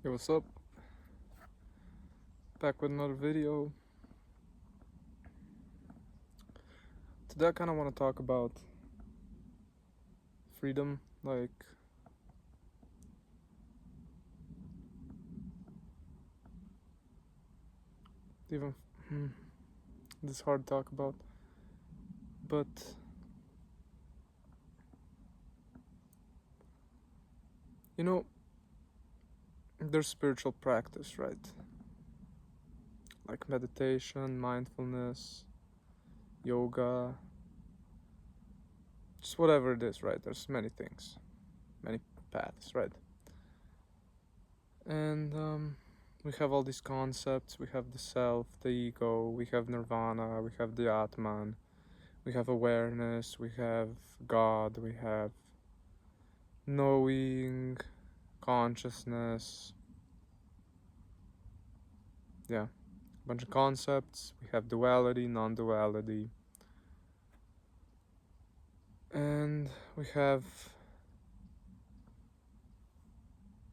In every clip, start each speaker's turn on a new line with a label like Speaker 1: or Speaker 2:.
Speaker 1: Hey, what's up? Back with another video. Today I kind of want to talk about freedom, like even this is hard to talk about, but you know, there's spiritual practice, right? Like meditation, mindfulness, yoga, just whatever it is, right? There's many things, many paths, right? And we have all these concepts. We have the self, the ego, we have nirvana, we have the atman, we have awareness, we have God, we have knowing, consciousness. Yeah, a bunch of concepts. We have duality, non-duality, and we have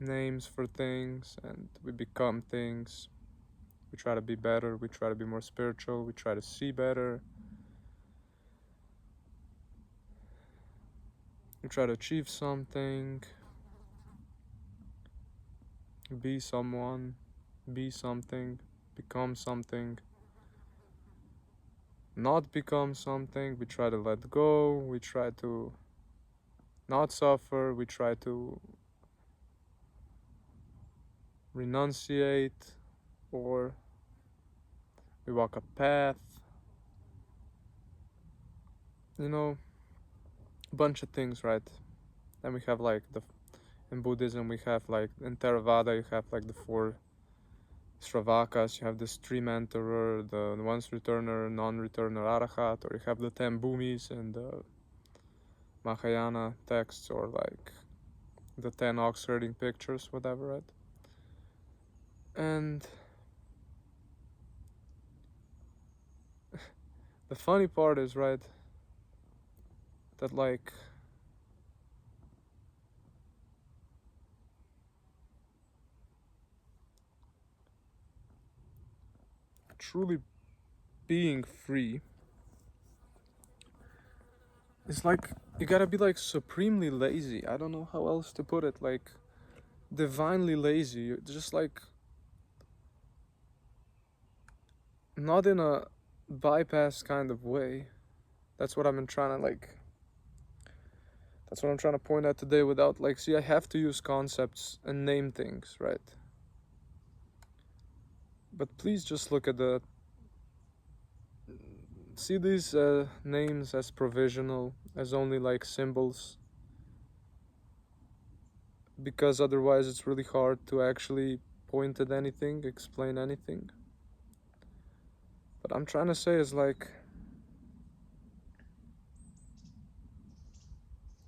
Speaker 1: names for things, and we become things. We try to be better, we try to be more spiritual, we try to see better, we try to achieve something, be someone, be something, become something, not become something. We try to let go, we try to not suffer, we try to renunciate, or we walk a path, you know, a bunch of things, right? Then we have like in Buddhism we have like in Theravada you have like the four Sravakas, you have the stream enterer, the once returner, non-returner arahat, or you have the 10 bhumis and the Mahayana texts, or like the 10 ox herding pictures, whatever, right? And the funny part is, right, that like truly being free is like you gotta be like supremely lazy. I don't know how else to put it. Like divinely lazy. You're just like not in a bypass kind of way. That's what I'm trying to like. That's what I'm trying to point out today. Without like, see, I have to use concepts and name things, right? But please just look at the. See these names as provisional, as only like symbols, because otherwise it's really hard to actually point at anything, explain anything. What I'm trying to say is like,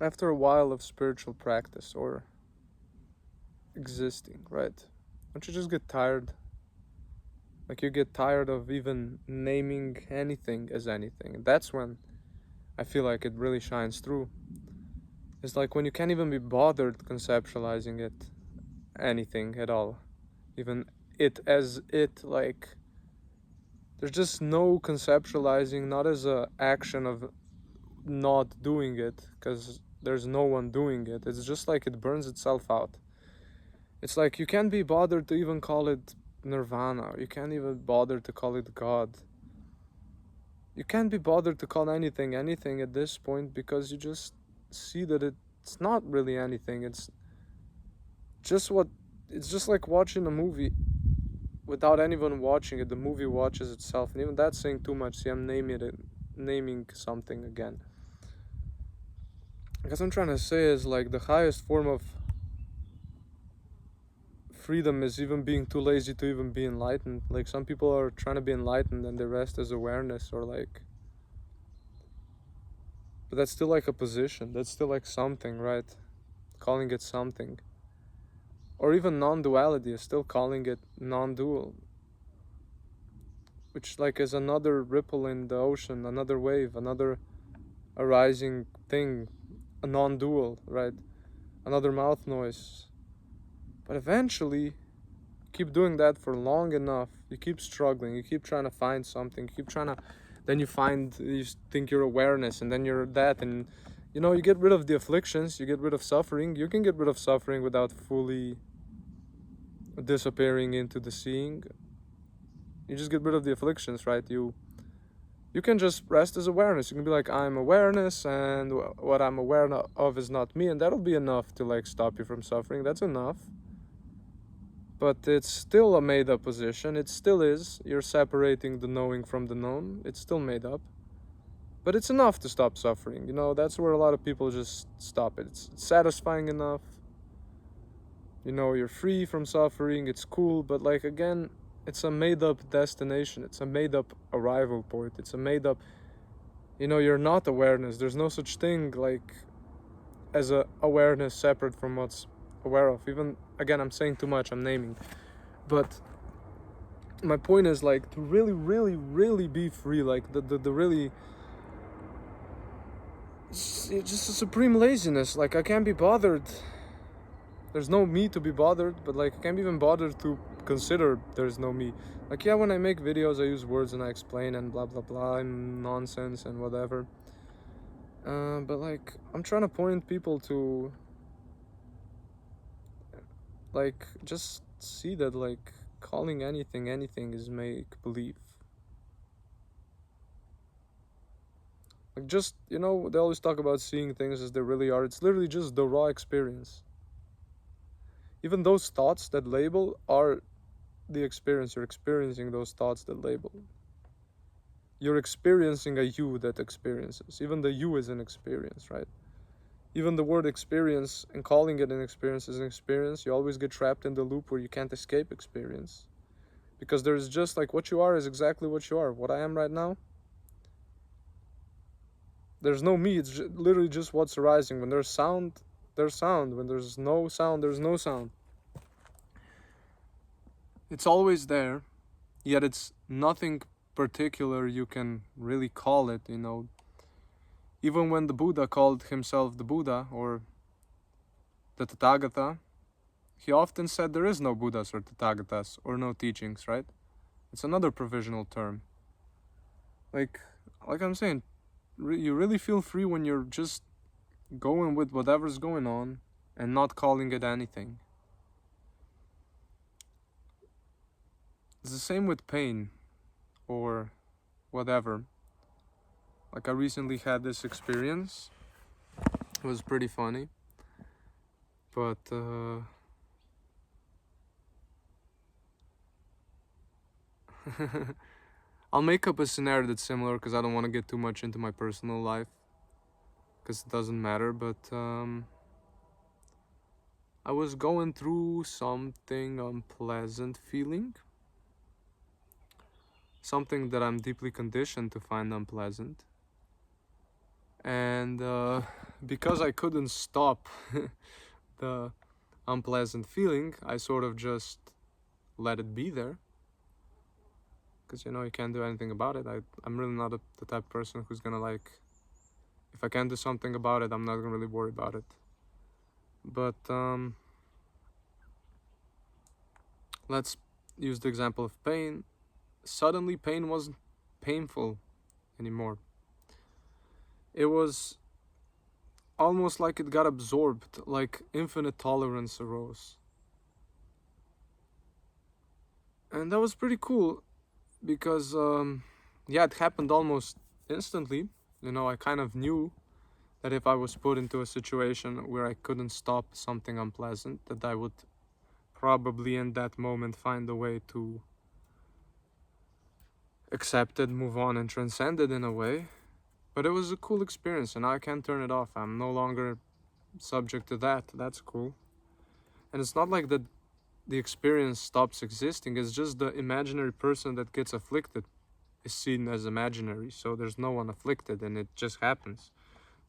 Speaker 1: after a while of spiritual practice or existing, right? Don't you just get tired? Like you get tired of even naming anything as anything. That's when I feel like it really shines through. It's like when you can't even be bothered conceptualizing it, anything at all. Even it as it, like there's just no conceptualizing, not as a action of not doing it, because there's no one doing it. It's just like it burns itself out. It's like you can't be bothered to even call it nirvana. You can't even bother to call it God. You can't be bothered to call anything anything at this point, because you just see that it's not really anything. It's just what it's just like watching a movie without anyone watching it. The movie watches itself, and even that's saying too much. See, I'm naming something again. I guess I'm trying to say is like the highest form of freedom is even being too lazy to even be enlightened. Like some people are trying to be enlightened and the rest is awareness, or like, but that's still like a position. That's still like something, right? Calling it something. Or even non-duality is still calling it non-dual, which like is another ripple in the ocean, another wave, another arising thing, a non-dual, right? Another mouth noise. But eventually keep doing that for long enough, you keep struggling, you keep trying to find something, you keep trying to, then you think you're awareness, and then you're that, and you get rid of the afflictions, you get rid of suffering. You can get rid of suffering without fully disappearing into the seeing. You just get rid of the afflictions, right? You can just rest as awareness. You can be like, I'm awareness, and what I'm aware of is not me, and that'll be enough to like stop you from suffering. That's enough. But it's still a made up position. It still is. You're separating the knowing from the known. It's still made up. But it's enough to stop suffering. That's where a lot of people just stop it. It's satisfying enough. You're free from suffering. It's cool. But like, again, it's a made up destination. It's a made up arrival point. It's a made up, you're not awareness. There's no such thing like as a awareness separate from what's aware of. Even, again, I'm saying too much, I'm naming. But my point is like to really, really, really be free. Like the really, it's just a supreme laziness. Like I can't be bothered. There's no me to be bothered, but like I can't be even bothered to consider there's no me. Like, yeah, when I make videos I use words and I explain and blah blah blah and nonsense and whatever. But like I'm trying to point people to like just see that like calling anything is make believe. Like, just, they always talk about seeing things as they really are. It's literally just the raw experience. Even those thoughts that label are the experience. You're experiencing those thoughts that label. You're experiencing a you that experiences. Even the you is an experience, right? Even the word experience and calling it an experience is an experience. You always get trapped in the loop where you can't escape experience. Because there's just like what you are is exactly what you are. What I am right now, there's no me. It's literally just what's arising. When there's sound, there's sound. When there's no sound, there's no sound. It's always there, yet it's nothing particular you can really call it, Even when the Buddha called himself the Buddha or the Tathagata, he often said there is no Buddhas or Tathagatas or no teachings, right? It's another provisional term. Like I'm saying, you really feel free when you're just going with whatever's going on and not calling it anything. It's the same with pain or whatever. Like I recently had this experience. It was pretty funny. But I'll make up a scenario that's similar because I don't want to get too much into my personal life. Because it doesn't matter, but I was going through something unpleasant feeling. Something that I'm deeply conditioned to find unpleasant. And because I couldn't stop the unpleasant feeling, I sort of just let it be there. Because, you can't do anything about it. I'm really not the type of person who's gonna like, if I can't do something about it, I'm not gonna really worry about it. But let's use the example of pain. Suddenly pain wasn't painful anymore. It was almost like it got absorbed, like infinite tolerance arose. And that was pretty cool because, yeah, it happened almost instantly. I kind of knew that if I was put into a situation where I couldn't stop something unpleasant, that I would probably in that moment find a way to accept it, move on, and transcend it in a way. But it was a cool experience, and I can't turn it off. I'm no longer subject to that. That's cool. And it's not like that the experience stops existing. It's just the imaginary person that gets afflicted is seen as imaginary. So there's no one afflicted, and it just happens.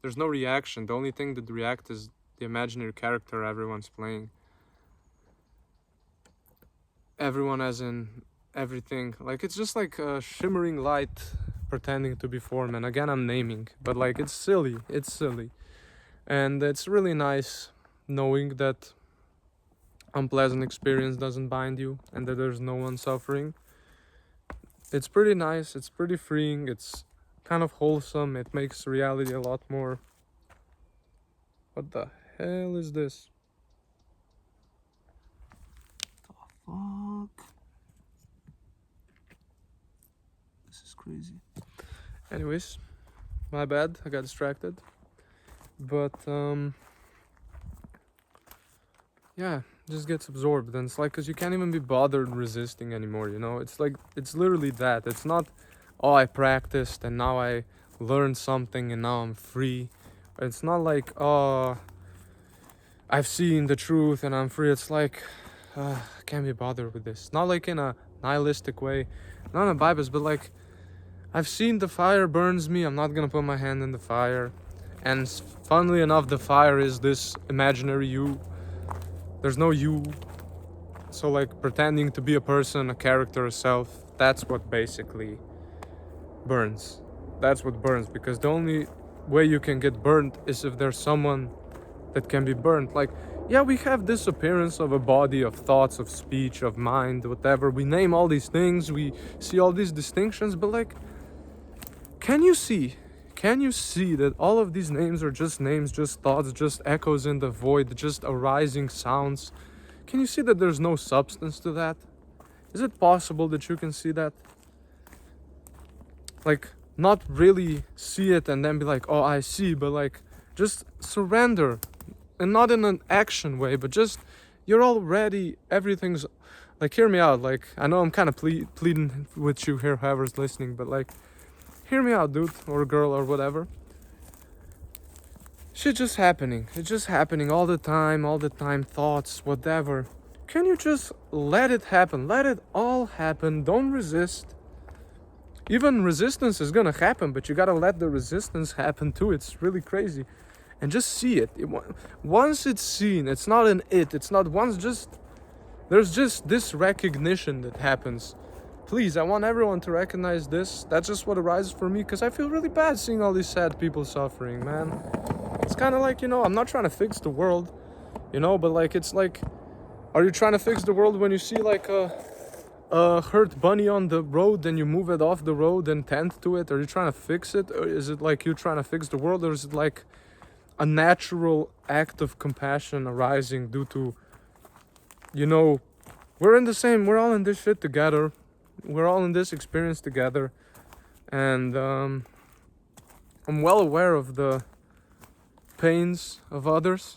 Speaker 1: There's no reaction. The only thing that reacts is the imaginary character everyone's playing. Everyone as in everything. Like, it's just like a shimmering light pretending to be form. And again, I'm naming, but like, it's silly. And it's really nice knowing that unpleasant experience doesn't bind you and that there's no one suffering. It's pretty nice, it's pretty freeing, it's kind of wholesome, it makes reality a lot more. What the hell is this? Fuck. This is crazy. Anyways, my bad, I got distracted. But yeah, just gets absorbed, and it's like, because you can't even be bothered resisting anymore, you know? It's like, it's literally that. It's not, oh, I practiced and now I learned something and now I'm free. It's not like, oh, I've seen the truth and I'm free. It's like, I can't be bothered with this. Not like in a nihilistic way, not in a Bible, but like, I've seen the fire burns me, I'm not gonna put my hand in the fire. And funnily enough, the fire is this imaginary you. There's no you. So like pretending to be a person, a character, a self, that's what basically burns. That's what burns, because the only way you can get burned is if there's someone that can be burned. Like, yeah, we have this appearance of a body, of thoughts, of speech, of mind, whatever. We name all these things, we see all these distinctions, but like, can you see that all of these names are just names, just thoughts, just echoes in the void, just arising sounds? Can you see that there's no substance to that? Is it possible that you can see that? Like, not really see it and then be like, oh, I see, but like, just surrender. And not in an action way, but just, you're already, everything's, like, hear me out. Like, I know I'm kind of pleading with you here, whoever's listening, but like, hear me out, dude, or girl, or whatever. Shit just happening. It's just happening all the time, thoughts, whatever. Can you just let it happen? Let it all happen. Don't resist. Even resistance is gonna happen, but you gotta let the resistance happen too. It's really crazy. And just see it. Once it's seen, it's not an it. It's not once, just, there's just this recognition that happens. Please, I want everyone to recognize this. That's just what arises for me, because I feel really bad seeing all these sad people suffering, man. It's kind of like, you know, I'm not trying to fix the world, you know, but like, it's like, are you trying to fix the world when you see like a hurt bunny on the road and you move it off the road and tend to it? Are you trying to fix it? Or is it like you trying to fix the world? Or is it like a natural act of compassion arising due to, you know, we're all in this shit together. We're all in this experience together. And I'm well aware of the pains of others.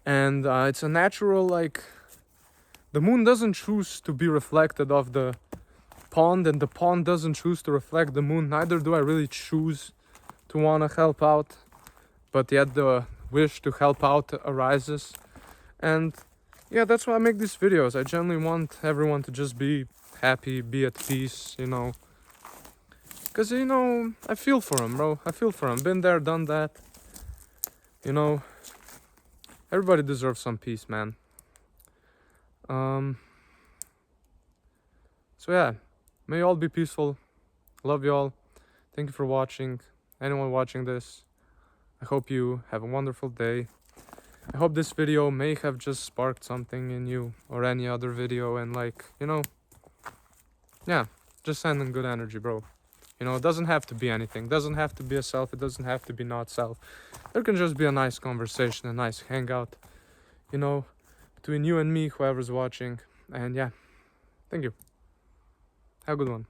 Speaker 1: And it's a natural, like, the moon doesn't choose to be reflected off the pond, and the pond doesn't choose to reflect the moon. Neither do I really choose to want to help out, but yet the wish to help out arises. And yeah, that's why I make these videos. I genuinely want everyone to just be happy, be at peace, you know. Because, you know, I feel for them, bro. I feel for them. Been there, done that. You know, everybody deserves some peace, man. So yeah, may you all be peaceful. Love you all. Thank you for watching. Anyone watching this, I hope you have a wonderful day. I hope this video may have just sparked something in you, or any other video, and like, you know, yeah, just sending good energy, bro. You know, it doesn't have to be anything. It doesn't have to be a self. It doesn't have to be not self. There can just be a nice conversation, a nice hangout, you know, between you and me, whoever's watching. And yeah, thank you. Have a good one.